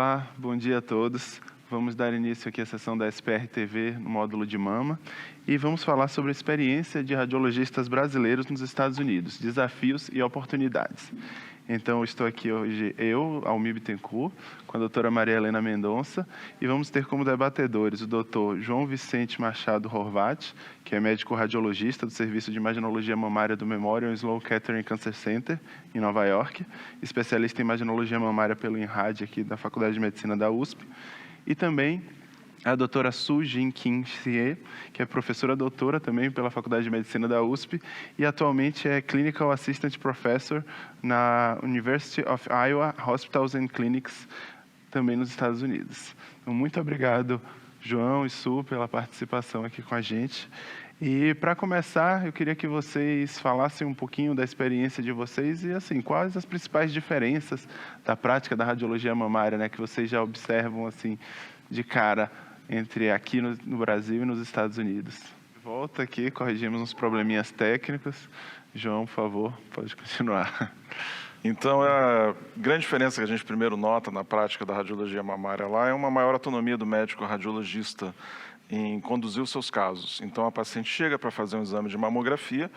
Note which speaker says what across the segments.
Speaker 1: Olá, bom dia a todos. Vamos dar início aqui à sessão da SPR-TV no módulo de mama e vamos falar sobre a experiência de radiologistas brasileiros nos Estados Unidos, desafios e oportunidades. Então, estou aqui hoje Almir Bittencourt, com a doutora Maria Helena Mendonça, e vamos ter como debatedores o doutor João Vicente Machado Horvat, que é médico radiologista do Serviço de Imaginologia Mamária do Memorial Sloan Kettering Cancer Center, em Nova York, especialista em imaginologia mamária pelo INRAD aqui da Faculdade de Medicina da USP, e também a doutora Su-Jin Kim Hsieh, que é professora doutora também pela Faculdade de Medicina da USP e atualmente é Clinical Assistant Professor na University of Iowa Hospitals and Clinics, também nos Estados Unidos. Então, muito obrigado, João e Su, pela participação aqui com a gente. E, para começar, eu queria que vocês falassem um pouquinho da experiência de vocês e, assim, quais as principais diferenças da prática da radiologia mamária, né, que vocês já observam, assim, de cara, entre aqui no Brasil e nos Estados Unidos. Volta aqui, corrigimos uns probleminhas técnicos. João, por favor, pode continuar.
Speaker 2: Então, a grande diferença que a gente primeiro nota na prática da radiologia mamária lá é uma maior autonomia do médico radiologista em conduzir os seus casos. Então, a paciente chega para fazer um exame de mamografia,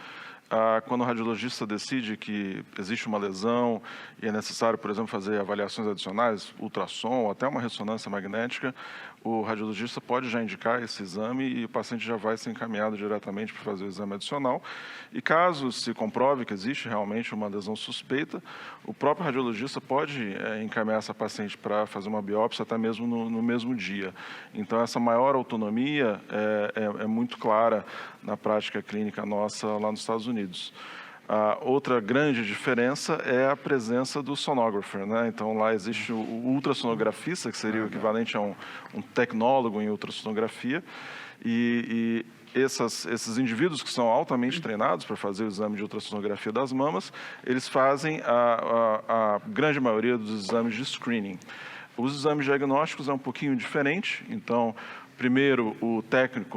Speaker 2: quando o radiologista decide que existe uma lesão e é necessário, por exemplo, fazer avaliações adicionais, ultrassom ou até uma ressonância magnética, o radiologista pode já indicar esse exame e o paciente já vai ser encaminhado diretamente para fazer o exame adicional. E caso se comprove que existe realmente uma lesão suspeita, o próprio radiologista pode encaminhar essa paciente para fazer uma biópsia até mesmo no mesmo dia. Então, essa maior autonomia é muito clara na prática clínica nossa lá nos Estados Unidos. A outra grande diferença é a presença do sonographer, né? Então, lá existe o ultrassonografista, que seria o equivalente a um tecnólogo em ultrassonografia, e esses indivíduos que são altamente treinados para fazer o exame de ultrassonografia das mamas, eles fazem a grande maioria dos exames de screening. Os exames diagnósticos é um pouquinho diferente, então, primeiro, o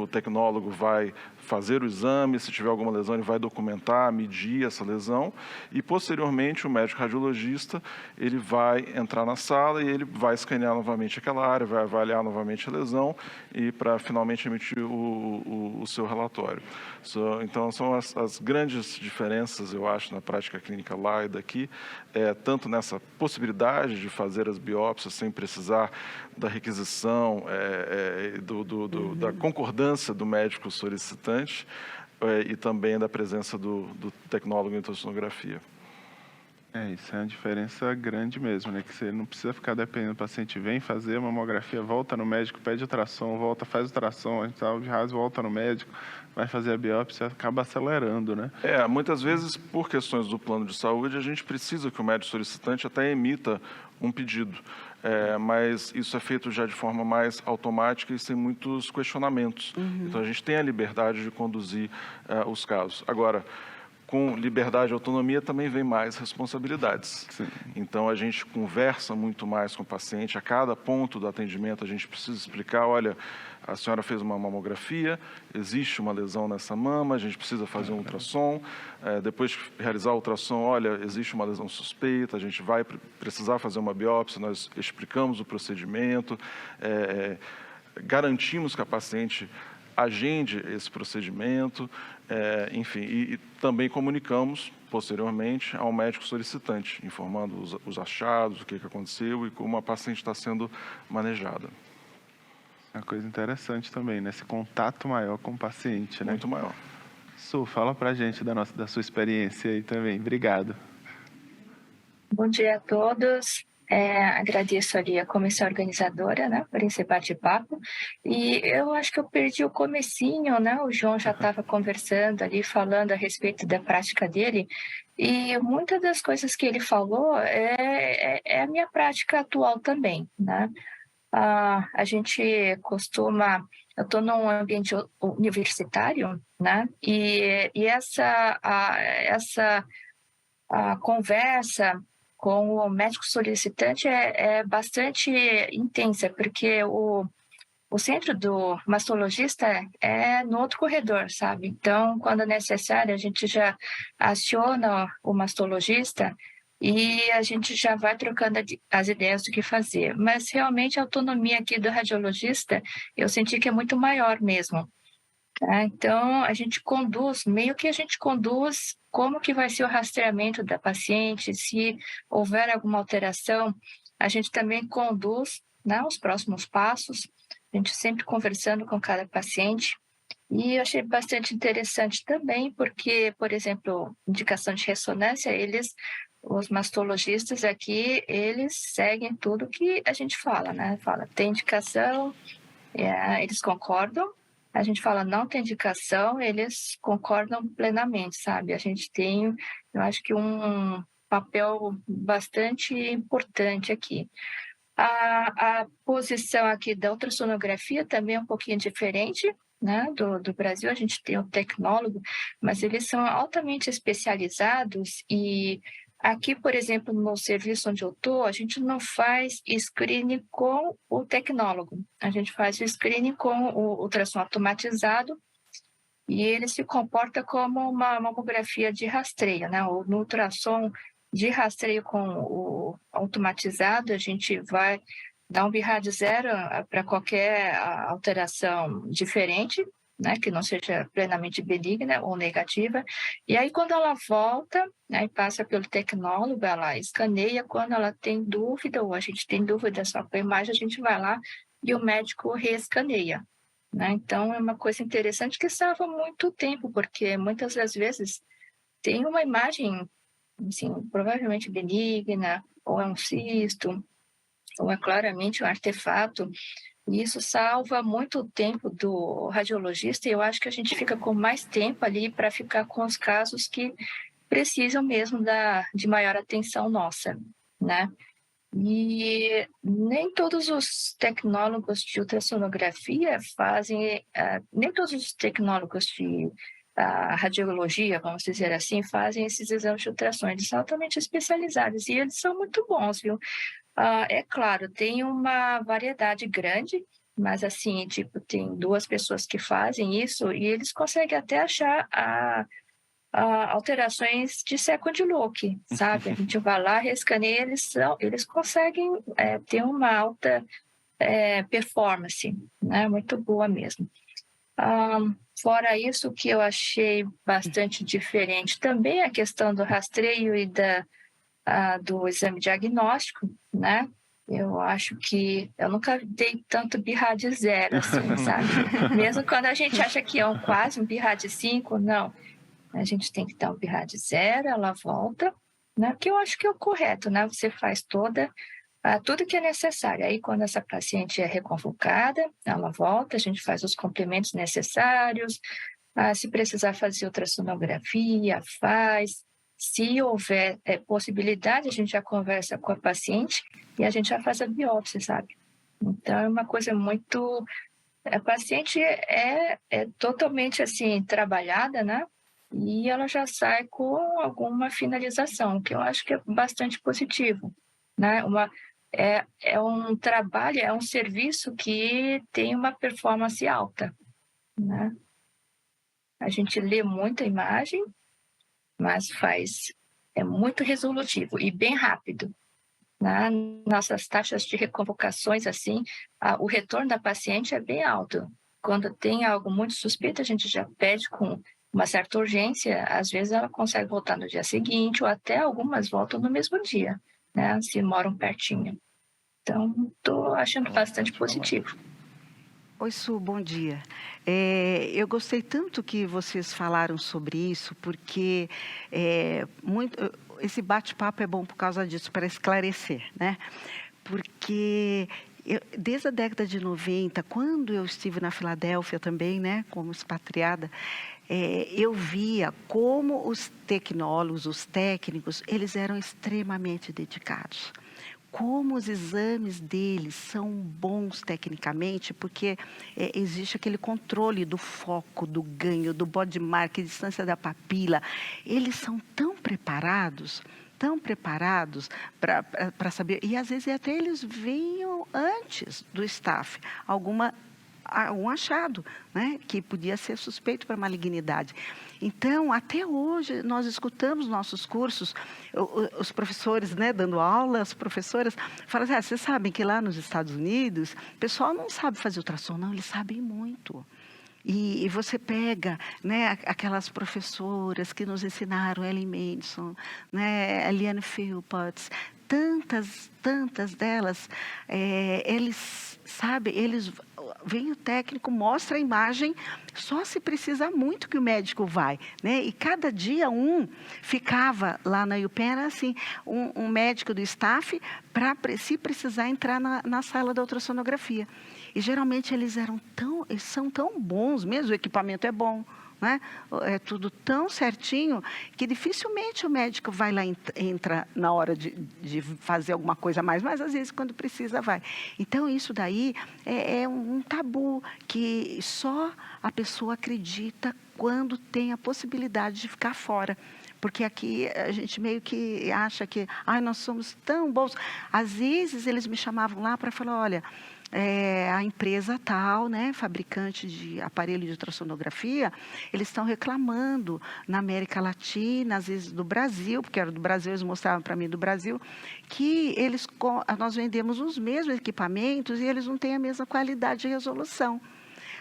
Speaker 2: tecnólogo vai fazer o exame, se tiver alguma lesão, ele vai documentar, medir essa lesão, e posteriormente o médico radiologista, ele vai entrar na sala e ele vai escanear novamente aquela área, vai avaliar novamente a lesão e para finalmente emitir o seu relatório. Então, são as grandes diferenças, eu acho, na prática clínica lá e daqui, tanto nessa possibilidade de fazer as biópsias sem precisar da requisição, da concordância do médico solicitante, e também da presença do tecnólogo em ultrassonografia.
Speaker 1: Isso é uma diferença grande mesmo, né? Que você não precisa ficar dependendo do paciente, vem fazer a mamografia, volta no médico, pede ultrassom, volta, faz ultrassom, a gente de raso, volta no médico, vai fazer a biópsia, acaba acelerando, né?
Speaker 2: Muitas vezes, por questões do plano de saúde, a gente precisa que o médico solicitante até emita um pedido. Mas isso é feito já de forma mais automática e sem muitos questionamentos. Então, a gente tem a liberdade de conduzir os casos. Agora, com liberdade e autonomia também vem mais responsabilidades.
Speaker 1: Sim.
Speaker 2: Então, a gente conversa muito mais com o paciente. A cada ponto do atendimento, a gente precisa explicar, olha, a senhora fez uma mamografia, existe uma lesão nessa mama, a gente precisa fazer um ultrassom. Depois de realizar o ultrassom, olha, existe uma lesão suspeita, a gente vai precisar fazer uma biópsia, nós explicamos o procedimento, garantimos que a paciente agende esse procedimento, enfim, e também comunicamos posteriormente ao médico solicitante, informando os achados, o que aconteceu e como a paciente está sendo manejada.
Speaker 1: É uma coisa interessante também, né? Esse contato maior com o paciente, né?
Speaker 2: Muito maior.
Speaker 1: Su, fala pra gente da sua experiência aí também. Obrigado.
Speaker 3: Bom dia a todos. Agradeço ali a comissão organizadora, né, por esse bate-papo. E eu acho que eu perdi o comecinho, né? O João já estava conversando ali, falando a respeito da prática dele. E muitas das coisas que ele falou é a minha prática atual também, né? A gente costuma... Eu estou num ambiente universitário, né? E essa conversa com o médico solicitante é bastante intensa, porque o centro do mastologista é no outro corredor, sabe? Então, quando é necessário, a gente já aciona o mastologista e a gente já vai trocando as ideias do que fazer. Mas realmente a autonomia aqui do radiologista, eu senti que é muito maior mesmo. Tá? Então, a gente conduz, meio que a gente conduz como que vai ser o rastreamento da paciente, se houver alguma alteração, a gente também conduz, né, os próximos passos, a gente sempre conversando com cada paciente. E eu achei bastante interessante também, porque, por exemplo, indicação de ressonância, os mastologistas aqui, eles seguem tudo que a gente fala, né? Fala, tem indicação, eles concordam. A gente fala, não tem indicação, eles concordam plenamente, sabe? A gente tem, eu acho que um papel bastante importante aqui. A posição aqui da ultrassonografia também é um pouquinho diferente, né, do Brasil. A gente tem o tecnólogo, mas eles são altamente especializados e aqui, por exemplo, no serviço onde eu estou, a gente não faz screening com o tecnólogo, a gente faz o screening com o ultrassom automatizado e ele se comporta como uma mamografia de rastreio, né? No ultrassom de rastreio com o automatizado, a gente vai dar um BIRAD zero para qualquer alteração diferente, né? Que não seja plenamente benigna ou negativa. E aí, quando ela volta, né, e passa pelo tecnólogo, ela escaneia. Quando ela tem dúvida, ou a gente tem dúvida só com a imagem, a gente vai lá e o médico reescaneia. Né? Então, é uma coisa interessante que salva muito tempo, porque muitas das vezes tem uma imagem, assim, provavelmente benigna, ou é um cisto, ou é claramente um artefato, e isso salva muito tempo do radiologista, e eu acho que a gente fica com mais tempo ali para ficar com os casos que precisam mesmo de maior atenção nossa, né? E nem todos os tecnólogos de ultrassonografia fazem, nem todos os tecnólogos de radiologia, vamos dizer assim, fazem esses exames de ultrassom. Eles são altamente especializados e eles são muito bons, viu? É claro, tem uma variedade grande, mas assim, tipo, tem 2 pessoas que fazem isso e eles conseguem até achar alterações de second look, sabe? A gente vai lá, rescaneia, eles conseguem ter uma alta performance, né? Muito boa mesmo. Fora isso, o que eu achei bastante diferente também é a questão do rastreio e do exame diagnóstico, né? Eu acho que eu nunca dei tanto BIRAD zero, assim, sabe? Mesmo quando a gente acha que é quase um BIRAD 5, não. A gente tem que dar um BIRAD zero, ela volta, né? Que eu acho que é o correto, né? Você faz tudo que é necessário. Aí, quando essa paciente é reconvocada, ela volta, a gente faz os complementos necessários. Se precisar fazer ultrassonografia, faz. Se houver possibilidade, a gente já conversa com a paciente e a gente já faz a biópsia, sabe? Então, é uma coisa muito... A paciente é totalmente, assim, trabalhada, né? E ela já sai com alguma finalização, que eu acho que é bastante positivo, né? É um trabalho, é um serviço que tem uma performance alta, né? A gente lê muita imagem, mas é muito resolutivo e bem rápido. Né? Nossas taxas de reconvocações, assim, o retorno da paciente é bem alto. Quando tem algo muito suspeito, a gente já pede com uma certa urgência, às vezes ela consegue voltar no dia seguinte, ou até algumas voltam no mesmo dia, né? Se moram pertinho. Então, estou achando bastante positivo.
Speaker 4: Oi, Su, bom dia. Eu gostei tanto que vocês falaram sobre isso, porque esse bate-papo é bom por causa disso, para esclarecer, né? Porque desde a década de 90, quando eu estive na Filadélfia também, né, como expatriada, eu via como os tecnólogos, os técnicos, eles eram extremamente dedicados. Como os exames deles são bons tecnicamente, porque existe aquele controle do foco, do ganho, do body mark, distância da papila. Eles são tão preparados para saber. E às vezes até eles vinham antes do staff um achado, né, que podia ser suspeito para malignidade. Então, até hoje, nós escutamos nossos cursos, os professores, né, dando aula, as professoras, falam assim, vocês sabem que lá nos Estados Unidos, o pessoal não sabe fazer ultrassom, não, eles sabem muito. E você pega, né, aquelas professoras que nos ensinaram, Ellen Madison, né, Eliane Philpotts, tantas delas, eles vem o técnico, mostra a imagem, só se precisa muito que o médico vai, né? E cada dia ficava lá na UPenn, era assim, um médico do staff, para se precisar entrar na sala da ultrassonografia. E geralmente eles são tão bons mesmo, o equipamento é bom, né? É tudo tão certinho que dificilmente o médico vai lá, entra na hora de fazer alguma coisa a mais, mas às vezes quando precisa vai. Então isso daí é um tabu que só a pessoa acredita quando tem a possibilidade de ficar fora. Porque aqui a gente meio que acha que nós somos tão bons. Às vezes eles me chamavam lá para falar, olha, a empresa tal, né, fabricante de aparelho de ultrassonografia, eles estão reclamando na América Latina, às vezes do Brasil, porque era do Brasil, eles mostravam para mim do Brasil, que nós vendemos os mesmos equipamentos e eles não têm a mesma qualidade de resolução.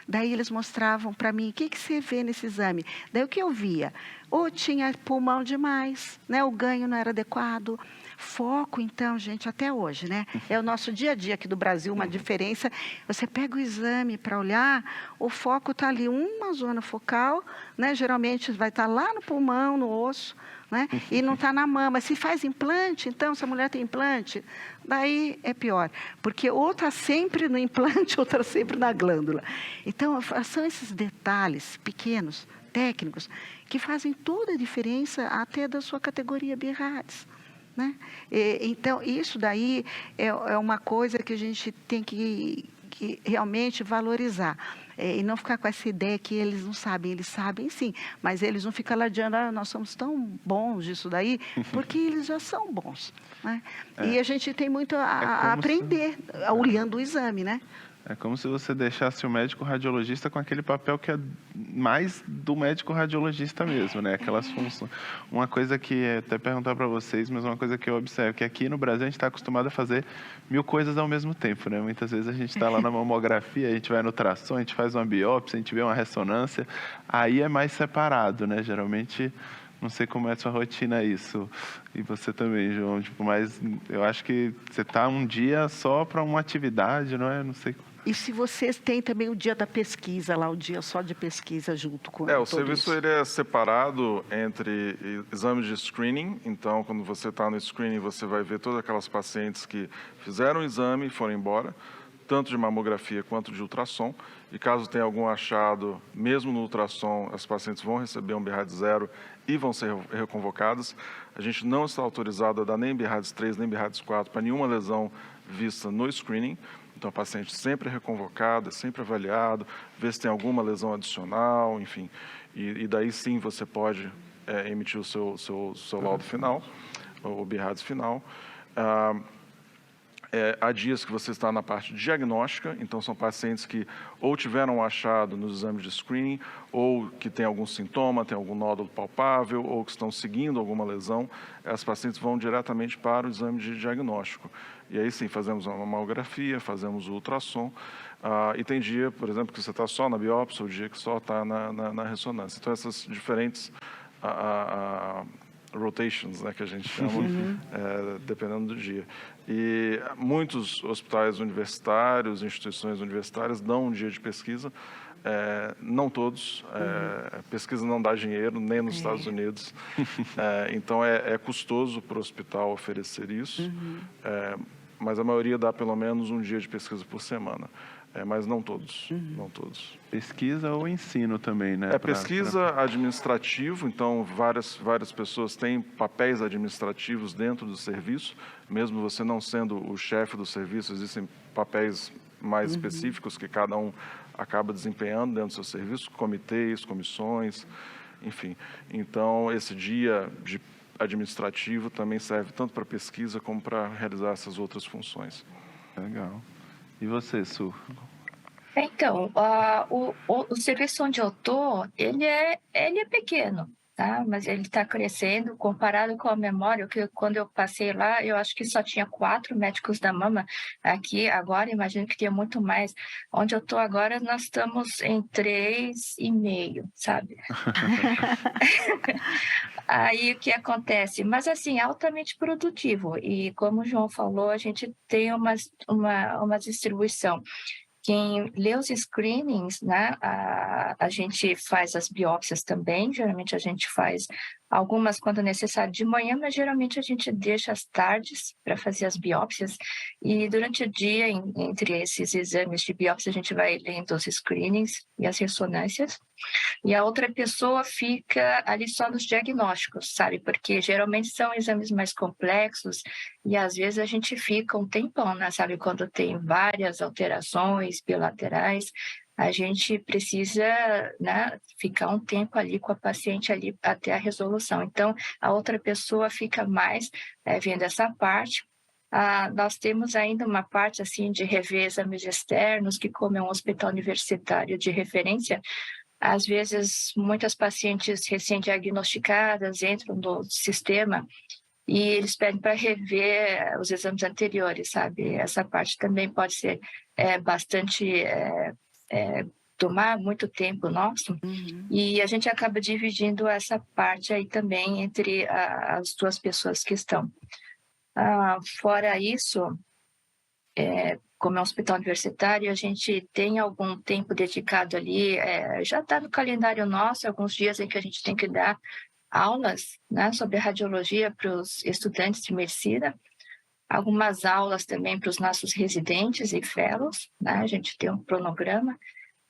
Speaker 4: Daí eles mostravam para mim, o que você vê nesse exame? Daí o que eu via? Ou tinha pulmão demais, né, o ganho não era adequado. Foco, então, gente, até hoje, né? É o nosso dia a dia aqui do Brasil, uma diferença. Você pega o exame para olhar, o foco está ali, uma zona focal, né? Geralmente vai estar lá no pulmão, no osso, né? E não está na mama. Se faz implante, então, se a mulher tem implante, daí é pior. Porque ou está sempre no implante, ou está sempre na glândula. Então, são esses detalhes pequenos, técnicos, que fazem toda a diferença até da sua categoria BIRADS. Né? Então, isso daí é uma coisa que a gente tem que realmente valorizar. E não ficar com essa ideia que eles não sabem. Eles sabem sim, mas eles não ficam ladeando, nós somos tão bons disso daí, porque eles já são bons. Né? E a gente tem muito a aprender, olhando o exame, né?
Speaker 1: É como se você deixasse o médico radiologista com aquele papel que é mais do médico radiologista mesmo, né? Aquelas funções. Uma coisa que até perguntar para vocês, mas uma coisa que eu observo, que aqui no Brasil a gente está acostumado a fazer 1000 coisas ao mesmo tempo, né? Muitas vezes a gente está lá na mamografia, a gente vai no ultrassom, a gente faz uma biópsia, a gente vê uma ressonância, aí é mais separado, né? Geralmente, não sei como é a sua rotina isso. E você também, João, mas eu acho que você está um dia só para uma atividade, não é? Não sei.
Speaker 4: E se vocês têm também o dia da pesquisa lá, o dia só de pesquisa junto com
Speaker 2: o serviço ele é separado entre exames de screening. Então, quando você está no screening, você vai ver todas aquelas pacientes que fizeram o exame e foram embora, tanto de mamografia quanto de ultrassom. E caso tenha algum achado, mesmo no ultrassom, as pacientes vão receber um BIRADS 0 e vão ser reconvocadas. A gente não está autorizado a dar nem BIRADS 3, nem BIRADS 4 para nenhuma lesão vista no screening. Então, o paciente sempre é reconvocado, sempre avaliado, ver se tem alguma lesão adicional, enfim. E daí sim você pode emitir o seu laudo final, o BIRADS final. Há dias que você está na parte diagnóstica, então são pacientes que ou tiveram um achado nos exames de screening, ou que tem algum sintoma, tem algum nódulo palpável, ou que estão seguindo alguma lesão, as pacientes vão diretamente para o exame de diagnóstico. E aí sim, fazemos uma mamografia, fazemos o ultrassom, e tem dia, por exemplo, que você está só na biópsia, ou dia que só está na ressonância. Então, essas diferentes rotations, né, que a gente chama, dependendo do dia. E muitos hospitais universitários, instituições universitárias dão um dia de pesquisa, não todos. Pesquisa não dá dinheiro, nem nos Estados Unidos. Então, é custoso para o hospital oferecer isso, mas a maioria dá pelo menos um dia de pesquisa por semana. Mas não todos, não todos.
Speaker 1: Pesquisa ou ensino também, né?
Speaker 2: Pesquisa administrativo, então várias pessoas têm papéis administrativos dentro do serviço, mesmo você não sendo o chefe do serviço, existem papéis mais específicos que cada um acaba desempenhando dentro do seu serviço, comitês, comissões, enfim. Então, esse dia de administrativo também serve tanto para pesquisa como para realizar essas outras funções.
Speaker 1: Legal. E você, Su?
Speaker 3: Então, o serviço onde eu estou, ele é pequeno, tá? Mas ele está crescendo comparado com a memória, que quando eu passei lá, eu acho que só tinha 4 médicos da mama. Aqui, agora, imagino que tenha muito mais. Onde eu estou agora, nós estamos em 3,5, sabe? Aí, o que acontece? Mas, assim, altamente produtivo. E, como o João falou, a gente tem uma distribuição. Quem lê os screenings, né, a gente faz as biópsias também, geralmente a gente faz algumas quando necessário de manhã, mas geralmente a gente deixa às tardes para fazer as biópsias, e durante o dia, entre esses exames de biópsia, a gente vai lendo os screenings e as ressonâncias, e a outra pessoa fica ali só nos diagnósticos, sabe? Porque geralmente são exames mais complexos e às vezes a gente fica um tempão, né? Sabe? Quando tem várias alterações bilaterais, a gente precisa, né, ficar um tempo ali com a paciente ali até a resolução. Então, a outra pessoa fica mais vendo essa parte. Nós temos ainda uma parte assim de rever exames externos, que como é um hospital universitário de referência, às vezes, muitas pacientes recém-diagnosticadas entram no sistema e eles pedem para rever os exames anteriores, sabe? Essa parte também pode ser bastante... tomar muito tempo nosso, e a gente acaba dividindo essa parte aí também entre as duas pessoas que estão. Fora isso, como é um hospital universitário, a gente tem algum tempo dedicado ali, já está no calendário nosso, alguns dias em que a gente tem que dar aulas, né, sobre radiologia para os estudantes de medicina, algumas aulas também para os nossos residentes e fellows, né, a gente tem um cronograma,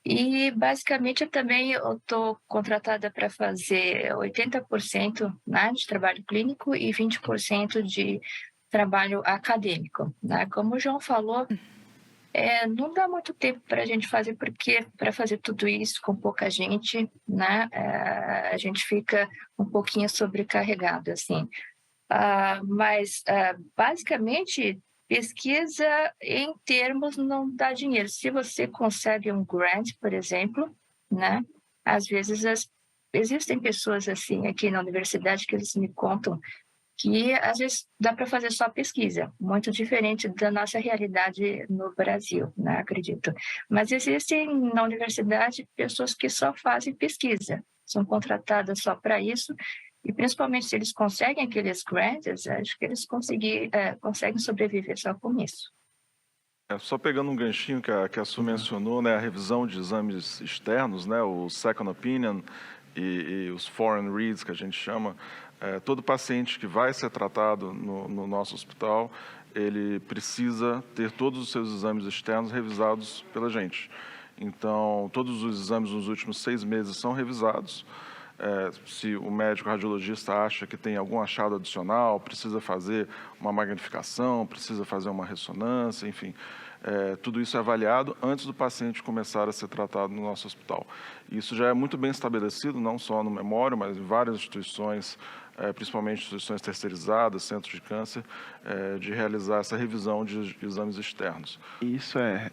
Speaker 3: e basicamente eu estou contratada para fazer 80%, né, de trabalho clínico e 20% de trabalho acadêmico, né? Como o João falou, não dá muito tempo para a gente fazer, porque para fazer tudo isso com pouca gente, né, a gente fica um pouquinho sobrecarregado, assim. Mas, basicamente, pesquisa em termos não dá dinheiro. Se você consegue um grant, por exemplo, né, às vezes existem pessoas assim aqui na universidade que eles me contam que às vezes dá para fazer só pesquisa, muito diferente da nossa realidade no Brasil, né, acredito. Mas existem na universidade pessoas que só fazem pesquisa, são contratadas só para isso, e principalmente se eles conseguem aqueles grants, acho que eles conseguem sobreviver só com isso.
Speaker 2: Só pegando um ganchinho que a Su mencionou, né, a revisão de exames externos, né, o second opinion e os foreign reads, que a gente chama, todo paciente que vai ser tratado no nosso hospital, ele precisa ter todos os seus exames externos revisados pela gente. Então, todos os exames nos últimos 6 meses são revisados. Se o médico radiologista acha que tem algum achado adicional, precisa fazer uma magnificação, precisa fazer uma ressonância, enfim, tudo isso é avaliado antes do paciente começar a ser tratado no nosso hospital. Isso já é muito bem estabelecido, não só no Memório, mas em várias instituições, principalmente instituições terceirizadas, centros de câncer, de realizar essa revisão de exames externos.
Speaker 1: Isso é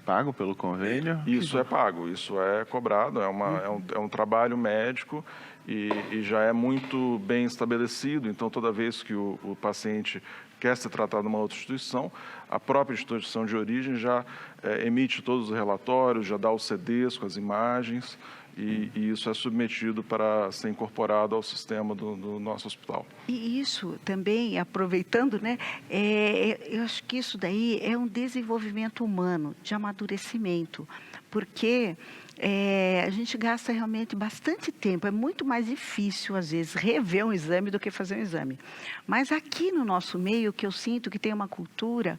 Speaker 1: pago pelo convênio?
Speaker 2: Isso é pago, isso é cobrado, é um trabalho médico e já é muito bem estabelecido. Então, toda vez que o paciente quer ser tratado numa outra instituição, a própria instituição de origem já emite todos os relatórios, já dá os CDs com as imagens, e isso é submetido para ser incorporado ao sistema do nosso hospital.
Speaker 4: E isso também, aproveitando, né, eu acho que isso daí é um desenvolvimento humano, de amadurecimento, porque a gente gasta realmente bastante tempo, é muito mais difícil, às vezes, rever um exame do que fazer um exame. Mas aqui no nosso meio, que eu sinto que tem uma cultura,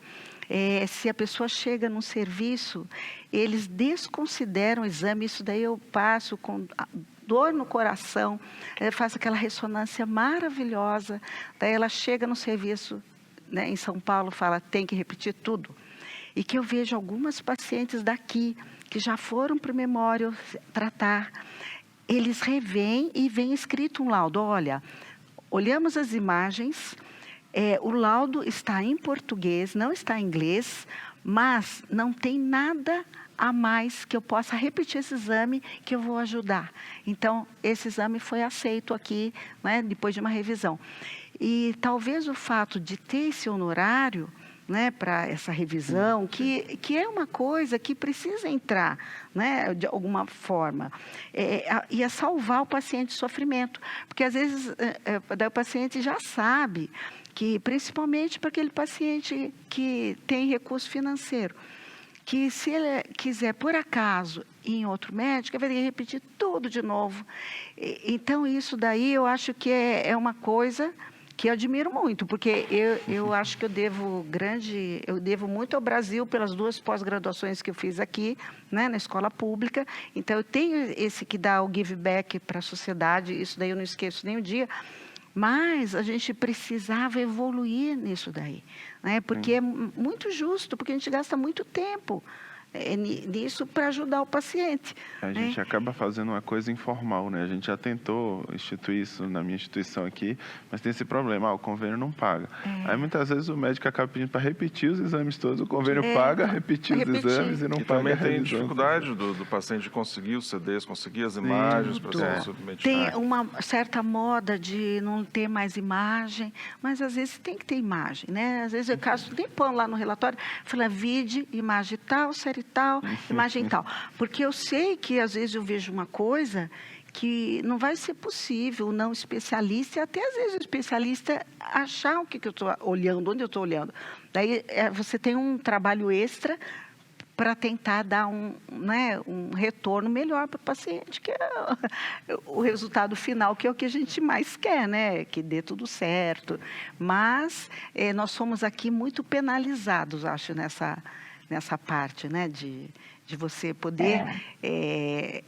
Speaker 4: se a pessoa chega num serviço, eles desconsideram o exame, isso daí eu passo com dor no coração, faço aquela ressonância maravilhosa, daí ela chega no serviço, né, em São Paulo, fala, tem que repetir tudo. E que eu vejo algumas pacientes daqui, que já foram para o Memório tratar, eles revêm e vem escrito um laudo, olha, olhamos as imagens, o laudo está em português, não está em inglês, mas não tem nada a mais que eu possa repetir esse exame, que eu vou ajudar. Então, esse exame foi aceito aqui, né, depois de uma revisão. E talvez o fato de ter esse honorário, né, para essa revisão, que é uma coisa que precisa entrar, né, de alguma forma, ia salvar o paciente de sofrimento, porque às vezes o paciente já sabe que, principalmente para aquele paciente que tem recurso financeiro, que se ele quiser, por acaso, ir em outro médico, ele vai ter que repetir tudo de novo. Então, isso daí eu acho que é uma coisa que eu admiro muito, porque eu acho que eu devo muito ao Brasil pelas 2 pós-graduações que eu fiz aqui, né, na escola pública. Então, eu tenho esse que dá o give back para a sociedade, isso daí eu não esqueço nem um dia. Mas a gente precisava evoluir nisso daí, né? Porque é muito justo, porque a gente gasta muito tempo nisso para ajudar o paciente.
Speaker 1: A gente acaba fazendo uma coisa informal, né? A gente já tentou instituir isso na minha instituição aqui, mas tem esse problema, o convênio não paga. Aí muitas vezes o médico acaba pedindo para repetir os exames todos, o convênio paga, repetir os exames e não paga.
Speaker 2: Também
Speaker 1: a
Speaker 2: tem
Speaker 1: revisão.
Speaker 2: dificuldade do paciente conseguir os CDs, conseguir as imagens para ser submetido.
Speaker 4: Tem uma certa moda de não ter mais imagem, mas às vezes tem que ter imagem, né? Às vezes eu caso tem pão lá no relatório, fala vide, imagem tal, série tal, imagem tal. Porque eu sei que às vezes eu vejo uma coisa que não vai ser possível, não especialista, e até às vezes o especialista achar o que eu estou olhando, onde eu estou olhando. Daí você tem um trabalho extra para tentar dar um retorno melhor para o paciente, que é o resultado final, que é o que a gente mais quer, né? Que dê tudo certo. Mas nós somos aqui muito penalizados, acho, nessa parte, né? De você poder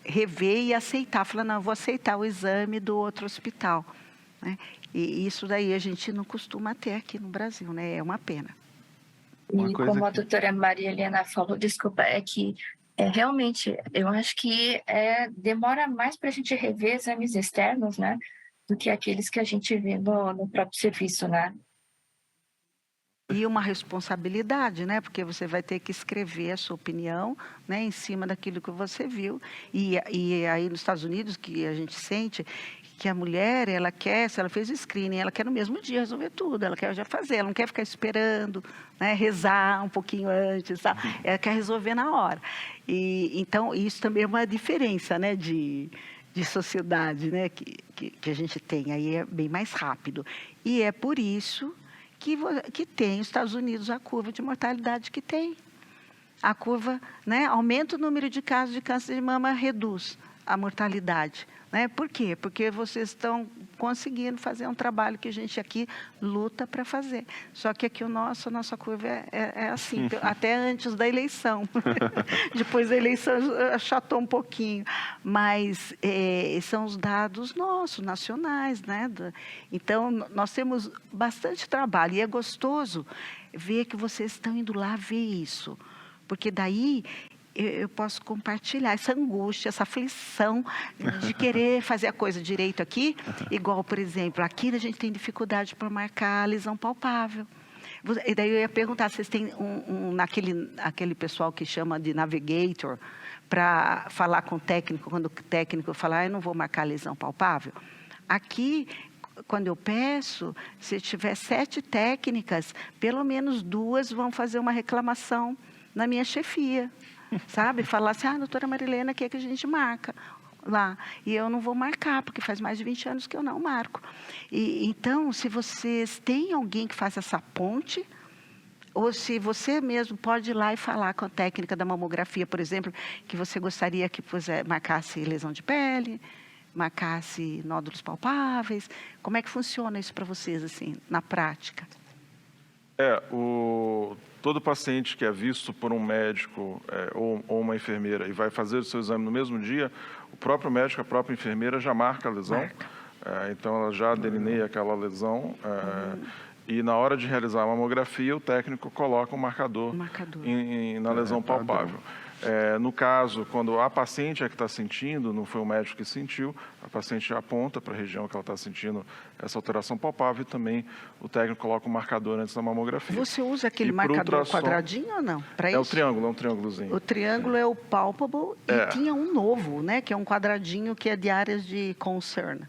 Speaker 4: rever e aceitar. Falar, não, vou aceitar o exame do outro hospital, né? E isso daí a gente não costuma ter aqui no Brasil, né? É uma pena.
Speaker 3: E como a doutora Maria Helena falou, desculpa, é que realmente eu acho que demora mais para a gente rever exames externos, né, do que aqueles que a gente vê no próprio serviço, né?
Speaker 4: E uma responsabilidade, né? Porque você vai ter que escrever a sua opinião, né, em cima daquilo que você viu. E aí nos Estados Unidos, que a gente sente que a mulher, ela quer, se ela fez o screening, ela quer no mesmo dia resolver tudo, ela quer já fazer, ela não quer ficar esperando, né, rezar um pouquinho antes, tá? Ela quer resolver na hora. Então, isso também é uma diferença, né, de sociedade, né, que a gente tem, aí é bem mais rápido. E é por isso que tem os Estados Unidos a curva de mortalidade que tem. A curva, né, aumenta o número de casos de câncer de mama, reduz a mortalidade. Né? Por quê? Porque vocês estão conseguindo fazer um trabalho que a gente aqui luta para fazer. Só que aqui a nossa curva é assim, até antes da eleição. Depois da eleição achatou um pouquinho. Mas são os dados nossos, nacionais. Né? Então, nós temos bastante trabalho. E é gostoso ver que vocês estão indo lá ver isso. Porque daí eu posso compartilhar essa angústia, essa aflição de querer fazer a coisa direito aqui. Igual, por exemplo, aqui a gente tem dificuldade para marcar a lesão palpável. E daí eu ia perguntar, vocês têm aquele pessoal que chama de navigator para falar com o técnico, quando o técnico falar, eu não vou marcar a lesão palpável? Aqui, quando eu peço, se tiver 7 técnicas, pelo menos 2 vão fazer uma reclamação na minha chefia. Sabe? Falar assim, doutora Marilena, quer que a gente marca lá. E eu não vou marcar, porque faz mais de 20 anos que eu não marco. Então, se vocês têm alguém que faz essa ponte, ou se você mesmo pode ir lá e falar com a técnica da mamografia, por exemplo, que você gostaria que marcasse lesão de pele, marcasse nódulos palpáveis. Como é que funciona isso para vocês, assim, na prática?
Speaker 2: Todo paciente que é visto por um médico ou uma enfermeira e vai fazer o seu exame no mesmo dia, o próprio médico, a própria enfermeira já marca a lesão. Então, ela já delineia aquela lesão. E na hora de realizar a mamografia, o técnico coloca um marcador na lesão palpável. No caso, quando a paciente é que está sentindo, não foi o médico que sentiu, a paciente aponta para a região que ela está sentindo essa alteração palpável e também o técnico coloca um marcador antes da mamografia.
Speaker 4: Você usa aquele
Speaker 2: E pro
Speaker 4: marcador
Speaker 2: ultrassom,
Speaker 4: quadradinho ou não? Para
Speaker 2: é o
Speaker 4: isso?
Speaker 2: triângulo, é um triângulozinho.
Speaker 4: O triângulo é o palpable e tinha um novo, né? Que é um quadradinho que é de áreas de concern.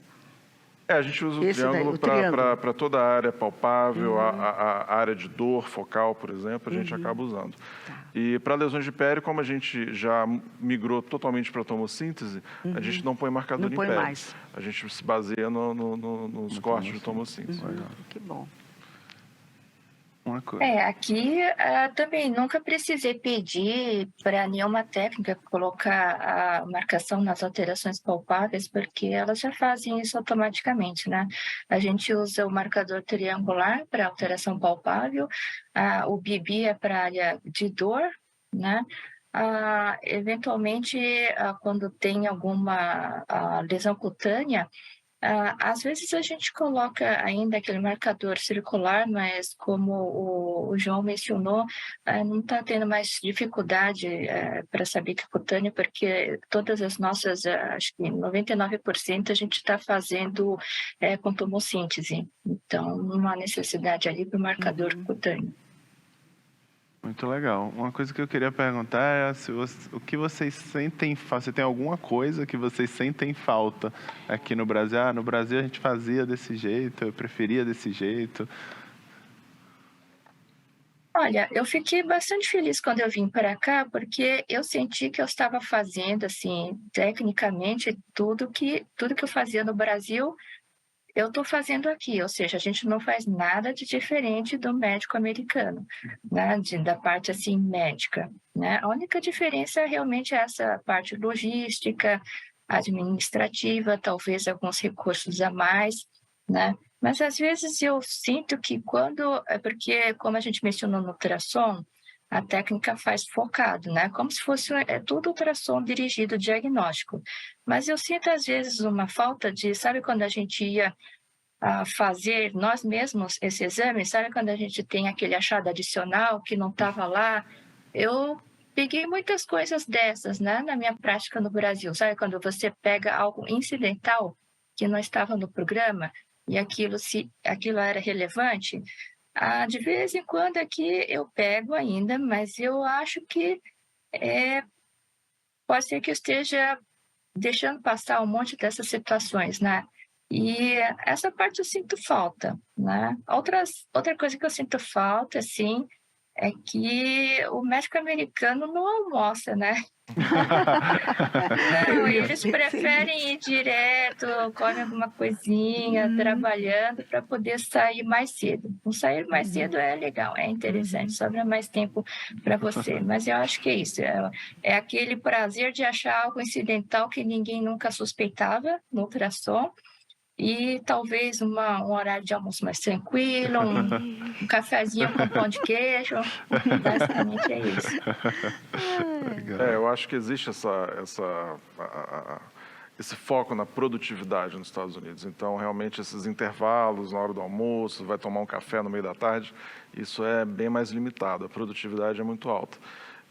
Speaker 2: A gente usa o
Speaker 4: Esse daí,
Speaker 2: triângulo
Speaker 4: o triângulo.
Speaker 2: para toda a área palpável, a área de dor focal, por exemplo, a gente acaba usando.
Speaker 4: Tá.
Speaker 2: E para lesões de pele, como a gente já migrou totalmente para a tomossíntese, a gente não põe marcador
Speaker 4: Não põe
Speaker 2: em pele.
Speaker 4: mais.
Speaker 2: A gente se baseia nos cortes de tomossíntese.
Speaker 4: Que bom.
Speaker 1: Uma coisa.
Speaker 3: Aqui também nunca precisei pedir para nenhuma técnica colocar a marcação nas alterações palpáveis, porque elas já fazem isso automaticamente, né? A gente usa o marcador triangular para alteração palpável, o BB é para área de dor, né? Eventualmente, quando tem alguma lesão cutânea, às vezes a gente coloca ainda aquele marcador circular, mas como o João mencionou, não está tendo mais dificuldade para saber que é cutânea, porque todas as nossas, acho que 99% a gente está fazendo com tomossíntese. Então, não há necessidade ali para o marcador cutâneo.
Speaker 1: Muito legal. Uma coisa que eu queria perguntar é o que vocês sentem falta. Se tem alguma coisa que vocês sentem falta aqui no Brasil? No Brasil a gente fazia desse jeito, eu preferia desse jeito.
Speaker 3: Olha, eu fiquei bastante feliz quando eu vim para cá, porque eu senti que eu estava fazendo, assim, tecnicamente, tudo que eu fazia no Brasil, eu estou fazendo aqui, ou seja, a gente não faz nada de diferente do médico americano, né? Da parte assim médica, né? A única diferença realmente é essa parte logística, administrativa, talvez alguns recursos a mais, né? Mas às vezes eu sinto que porque como a gente mencionou no ultrassom, a técnica faz focado, né? Como se fosse tudo ultrassom dirigido diagnóstico. Mas eu sinto, às vezes, uma falta sabe quando a gente ia fazer nós mesmos esse exame? Sabe quando a gente tem aquele achado adicional que não estava lá? Eu peguei muitas coisas dessas, né, na minha prática no Brasil. Sabe quando você pega algo incidental que não estava no programa e aquilo era relevante? De vez em quando aqui eu pego ainda, mas eu acho que pode ser que eu esteja deixando passar um monte dessas situações, né? E essa parte eu sinto falta, né? Outra coisa que eu sinto falta, assim, é que o médico americano não almoça, né? Não, eles preferem ir direto, comem alguma coisinha, trabalhando para poder sair mais cedo. Não sair mais cedo é legal, é interessante, sobra mais tempo para você. Mas eu acho que é isso, é aquele prazer de achar algo incidental que ninguém nunca suspeitava no ultrassom. E talvez um horário de almoço mais tranquilo, um cafezinho com pão de queijo. Basicamente é isso.
Speaker 2: Eu acho que existe esse foco na produtividade nos Estados Unidos. Então, realmente, esses intervalos na hora do almoço, vai tomar um café no meio da tarde, isso é bem mais limitado. A produtividade é muito alta.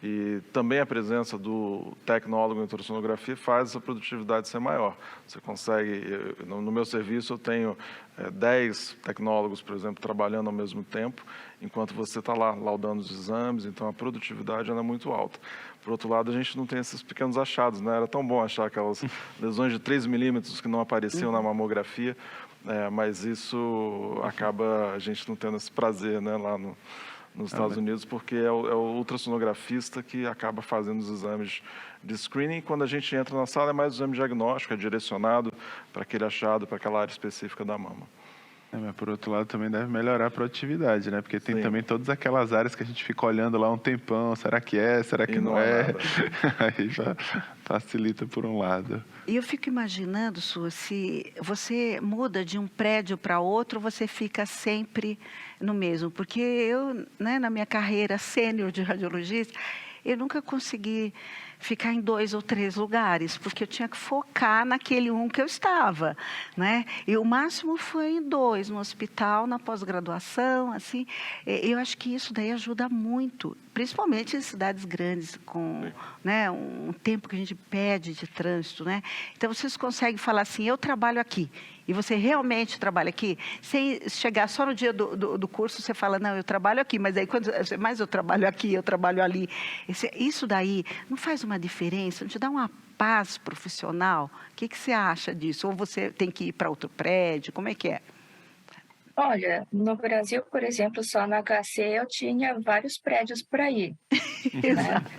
Speaker 2: E também a presença do tecnólogo em ultrassonografia faz essa produtividade ser maior. Você consegue, no meu serviço eu tenho 10 tecnólogos, por exemplo, trabalhando ao mesmo tempo, enquanto você está lá laudando os exames, então a produtividade ela é muito alta. Por outro lado, a gente não tem esses pequenos achados, né? Era tão bom achar aquelas lesões de 3 milímetros que não apareciam na mamografia, mas isso acaba a gente não tendo esse prazer, né, lá nos Estados Unidos, porque é o ultrassonografista que acaba fazendo os exames de screening. Quando a gente entra na sala, é mais o exame diagnóstico, é direcionado para aquele achado, para aquela área específica da mama.
Speaker 1: Mas, por outro lado, também deve melhorar a produtividade, né? Porque tem
Speaker 2: Sim.
Speaker 1: também todas aquelas áreas que a gente fica olhando lá um tempão, será que é, será que não é? Aí já facilita por um lado.
Speaker 4: E eu fico imaginando, Su, se você muda de um prédio para outro, você fica sempre no mesmo. Porque eu, né, na minha carreira sênior de radiologista, eu nunca consegui ficar em 2 ou 3 lugares, porque eu tinha que focar naquele um que eu estava, né? E o máximo foi em 2, no hospital, na pós-graduação, assim. Eu acho que isso daí ajuda muito, principalmente em cidades grandes, com, né, um tempo que a gente perde de trânsito, né? Então, vocês conseguem falar assim, eu trabalho aqui, e você realmente trabalha aqui, sem chegar só no dia do curso, você fala, não, eu trabalho aqui, mas aí, mas eu trabalho aqui, eu trabalho ali. Isso daí não faz uma diferença, não te dá uma paz profissional? O que você acha disso? Ou você tem que ir para outro prédio, como é que é?
Speaker 3: Olha, no Brasil, por exemplo, só na HC eu tinha vários prédios para ir, né?
Speaker 4: Exato.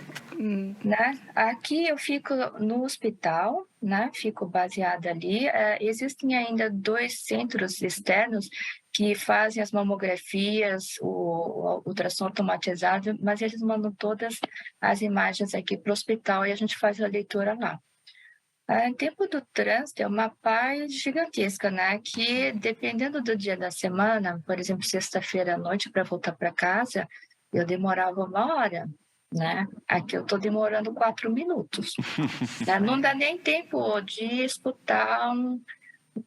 Speaker 3: Né? Aqui eu fico no hospital, né? Fico baseada ali. Existem ainda 2 centros externos que fazem as mamografias, o ultrassom automatizado, mas eles mandam todas as imagens aqui para o hospital e a gente faz a leitura lá. Em tempo do trânsito, é uma paz gigantesca, né? Que dependendo do dia da semana, por exemplo, sexta-feira à noite para voltar para casa, eu demorava 1 hora, né? Aqui eu estou demorando 4 minutos. Né? Não dá nem tempo de escutar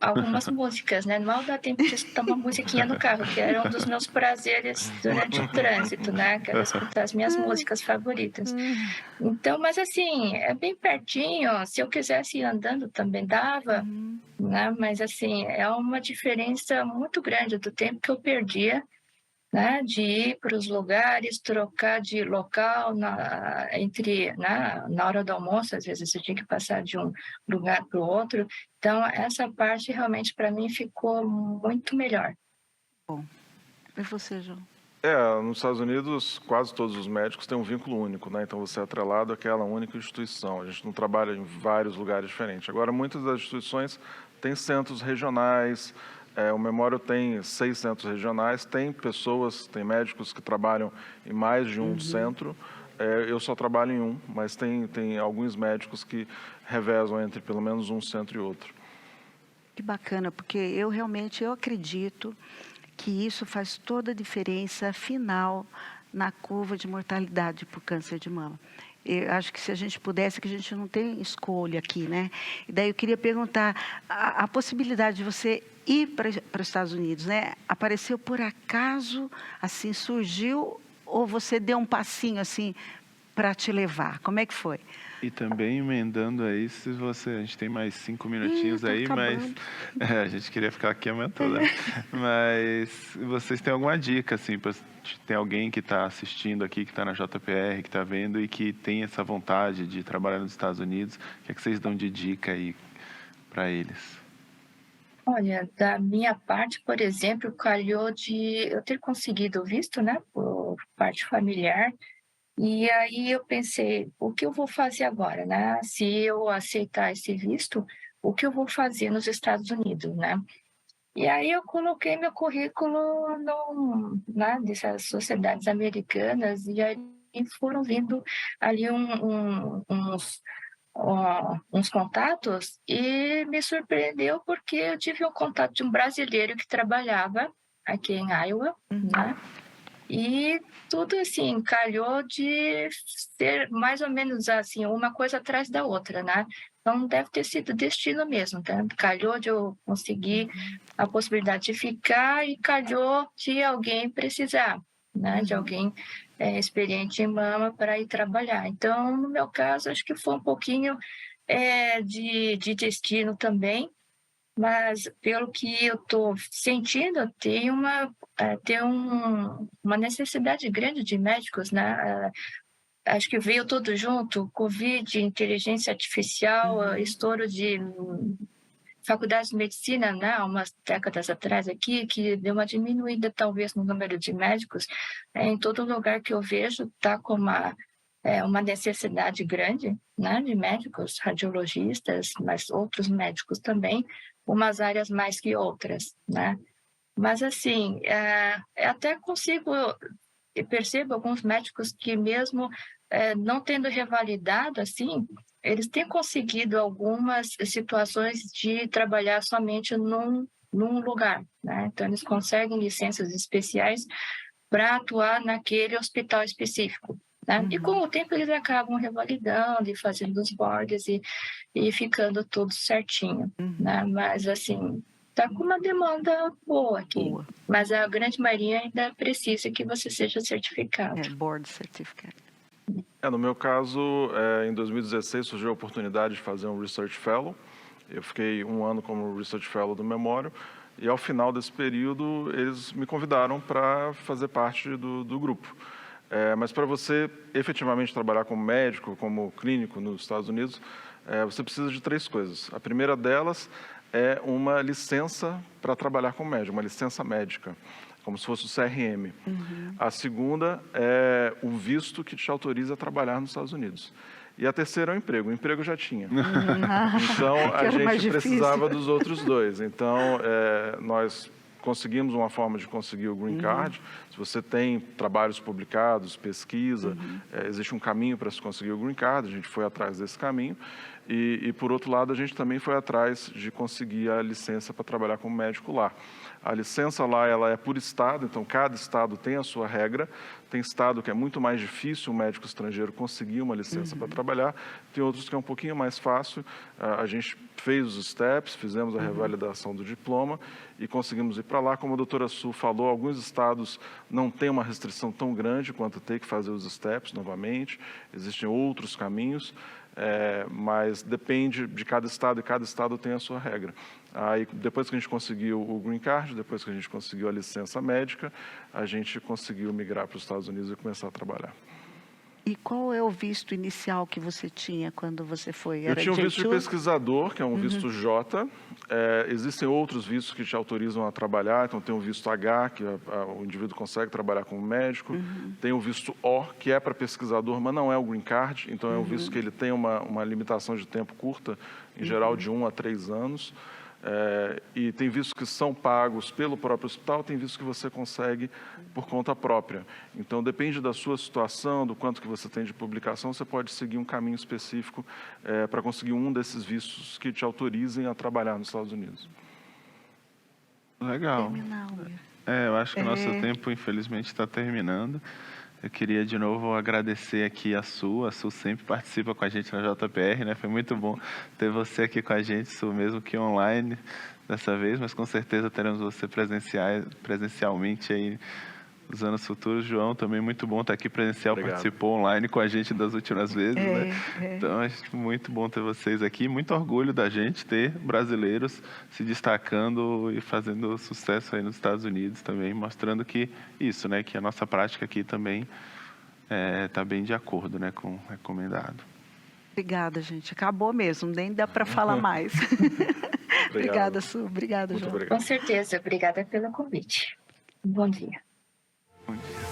Speaker 3: algumas músicas, né? Mal dá tempo de escutar uma musiquinha no carro, que era um dos meus prazeres durante o trânsito, né? Que era escutar as minhas músicas favoritas. Então, mas assim, é bem pertinho. Se eu quisesse ir andando também dava, né? Mas assim, é uma diferença muito grande do tempo que eu perdia, né, de ir para os lugares, trocar de local na hora do almoço, às vezes você tinha que passar de um lugar para o outro. Então, essa parte realmente para mim ficou muito melhor.
Speaker 4: Bom, e você, João?
Speaker 2: Nos Estados Unidos, quase todos os médicos têm um vínculo único, né? Então, você é atrelado àquela única instituição. A gente não trabalha em vários lugares diferentes. Agora, muitas das instituições têm centros regionais. O Memória tem 6 centros regionais. Tem médicos que trabalham em mais de um centro. Eu só trabalho em um, mas tem alguns médicos que revezam entre pelo menos um centro e outro.
Speaker 4: Que bacana, porque eu realmente acredito que isso faz toda a diferença final na curva de mortalidade por câncer de mama. Eu acho que se a gente pudesse, que a gente não tem escolha aqui, né? E daí eu queria perguntar, a possibilidade de você ir para os Estados Unidos, né? Apareceu por acaso, assim, surgiu, ou você deu um passinho, assim, para te levar? Como é que foi?
Speaker 1: E também emendando aí, a gente tem mais 5 minutinhos
Speaker 4: tá
Speaker 1: aí,
Speaker 4: acabando.
Speaker 1: mas a gente queria ficar aqui a manhã toda. Mas vocês têm alguma dica, assim, tem alguém que está assistindo aqui, que está na JPR, que está vendo e que tem essa vontade de trabalhar nos Estados Unidos, o que é que vocês dão de dica aí para eles?
Speaker 3: Olha, da minha parte, por exemplo, calhou de eu ter conseguido o visto, né, por parte familiar. E aí eu pensei, o que eu vou fazer agora, né? Se eu aceitar esse visto, o que eu vou fazer nos Estados Unidos, né? E aí eu coloquei meu currículo dessas sociedades americanas e aí foram vindo ali uns contatos e me surpreendeu porque eu tive um contato de um brasileiro que trabalhava aqui em Iowa, né? E tudo assim, calhou de ser mais ou menos assim, uma coisa atrás da outra, né? Então deve ter sido destino mesmo, tá? Calhou de eu conseguir a possibilidade de ficar e calhou de alguém precisar, né? De alguém experiente em mama para ir trabalhar. Então, no meu caso, acho que foi um pouquinho de destino também, mas pelo que eu estou sentindo, tem uma necessidade grande de médicos, né? Acho que veio tudo junto, Covid, inteligência artificial, estouro de faculdades de medicina, né? Há umas décadas atrás aqui, que deu uma diminuída talvez no número de médicos. Em todo lugar que eu vejo está com uma necessidade grande, né, de médicos, radiologistas, mas outros médicos também, umas áreas mais que outras, né? Mas, assim, até percebo alguns médicos que mesmo não tendo revalidado, assim, eles têm conseguido algumas situações de trabalhar somente num lugar, né? Então, eles conseguem licenças especiais para atuar naquele hospital específico, né? E com o tempo eles acabam revalidando e fazendo os bordes e ficando tudo certinho, né? Mas assim, tá com uma demanda boa aqui.
Speaker 4: Boa.
Speaker 3: Mas a grande maioria ainda precisa que você seja certificado.
Speaker 4: Board Certificate.
Speaker 2: No meu caso, em 2016 surgiu a oportunidade de fazer um Research Fellow. Eu fiquei 1 ano como Research Fellow do Memorial e ao final desse período eles me convidaram para fazer parte do grupo. Mas para você efetivamente trabalhar como médico, como clínico nos Estados Unidos, você precisa de 3 coisas. A primeira delas é uma licença para trabalhar como médico, uma licença médica, como se fosse o CRM. A segunda é o visto que te autoriza a trabalhar nos Estados Unidos. E a terceira é o emprego. O emprego eu já tinha. Então, a gente precisava dos outros 2. Então, nós conseguimos uma forma de conseguir o Green Card. Se você tem trabalhos publicados, pesquisa, existe um caminho para se conseguir o Green Card. A gente foi atrás desse caminho. E, por outro lado, a gente também foi atrás de conseguir a licença para trabalhar como médico lá. A licença lá, ela é por estado, então cada estado tem a sua regra. Tem estado que é muito mais difícil um médico estrangeiro conseguir uma licença para trabalhar. Tem outros que é um pouquinho mais fácil. A gente fez os steps, fizemos a revalidação do diploma e conseguimos ir para lá. Como a doutora Su falou, alguns estados não têm uma restrição tão grande quanto ter que fazer os steps novamente. Existem outros caminhos. Mas depende de cada estado e cada estado tem a sua regra. Aí, depois que a gente conseguiu o Green Card, depois que a gente conseguiu a licença médica, a gente conseguiu migrar para os Estados Unidos e começar a trabalhar.
Speaker 4: E qual é o visto inicial que você tinha quando você foi?
Speaker 2: Eu tinha um visto de pesquisador, que é um visto J. Existem outros vistos que te autorizam a trabalhar. Então, tem o visto H, que o indivíduo consegue trabalhar como médico. Tem o visto O, que é para pesquisador, mas não é o Green Card. Então, é um visto que ele tem uma limitação de tempo curta, em geral de 1 a 3 anos. E tem vistos que são pagos pelo próprio hospital, tem vistos que você consegue por conta própria. Então, depende da sua situação, do quanto que você tem de publicação, você pode seguir um caminho específico para conseguir um desses vistos que te autorizem a trabalhar nos Estados Unidos.
Speaker 1: Legal. Eu acho que o nosso tempo, infelizmente, está terminando. Eu queria, de novo, agradecer aqui a Su. A Su sempre participa com a gente na JPR, né? Foi muito bom ter você aqui com a gente, Su, mesmo que online dessa vez, mas com certeza teremos você presencialmente aí nos anos futuros. João, também muito bom estar aqui presencial. Obrigado. Participou online com a gente das últimas vezes, né? Então, acho muito bom ter vocês aqui. Muito orgulho da gente ter brasileiros se destacando e fazendo sucesso aí nos Estados Unidos também, mostrando que isso, né? Que a nossa prática aqui também está bem de acordo, né? Com o recomendado.
Speaker 4: Obrigada, gente. Acabou mesmo, nem dá para falar mais. Obrigada, Su. Obrigada, João.
Speaker 3: Com certeza. Obrigada pelo convite. Bom dia.
Speaker 1: Bom dia.